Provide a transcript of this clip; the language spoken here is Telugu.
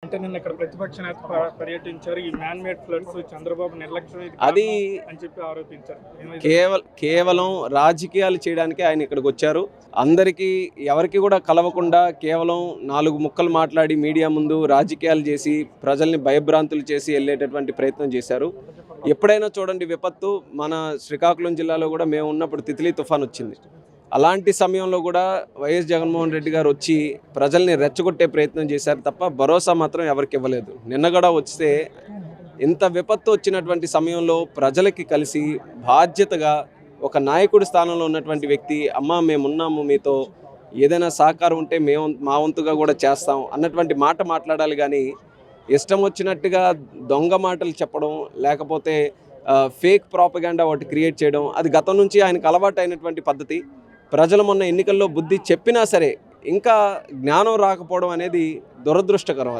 అంటే నిన్న ఇక్కడ ప్రతిపక్ష నేత పర్యటించారు. ఈ మ్యాన్ మేడ్ ఫ్లడ్స్ చంద్రబాబు నిర్లక్ష్యం అది అని చెప్పి ఆరోపించారు. కేవలం రాజకీయాలు చేయడానికి ఆయన ఇక్కడికి వచ్చారు. అందరికీ ఎవరికి కూడా కలవకుండా కేవలం 4 ముక్కలు మాట్లాడి మీడియా ముందు రాజకీయాలు చేసి ప్రజల్ని భయభ్రాంతులు చేసి వెళ్ళేటటువంటి ప్రయత్నం చేశారు. ఎప్పుడైనా చూడండి, విపత్తు మన శ్రీకాకుళం జిల్లాలో కూడా మేము ఉన్నప్పుడు తిత్లీ తుఫాన్ వచ్చింది. అలాంటి సమయంలో కూడా వైఎస్ జగన్మోహన్ రెడ్డి గారు వచ్చి ప్రజల్ని రెచ్చగొట్టే ప్రయత్నం చేశారు తప్ప భరోసా మాత్రం ఎవరికి ఇవ్వలేదు. నిన్న కూడా వస్తే ఇంత విపత్తు వచ్చినటువంటి సమయంలో ప్రజలకి కలిసి బాధ్యతగా ఒక నాయకుడి స్థానంలో ఉన్నటువంటి వ్యక్తి, అమ్మ మేమున్నాము, మీతో ఏదైనా సహకారం ఉంటే మేము మా వంతుగా కూడా చేస్తాం అన్నటువంటి మాట మాట్లాడాలి. కానీ ఇష్టం వచ్చినట్టుగా దొంగ మాటలు చెప్పడం, లేకపోతే ఫేక్ ప్రాపగాండా ఒకటి క్రియేట్ చేయడం, అది గతం నుంచి ఆయనకు అలవాటు అయినటువంటి పద్ధతి. ప్రజలు మొన్న ఎన్నికల్లో బుద్ధి చెప్పినా సరే ఇంకా జ్ఞానం రాకపోవడం అనేది దురదృష్టకరం.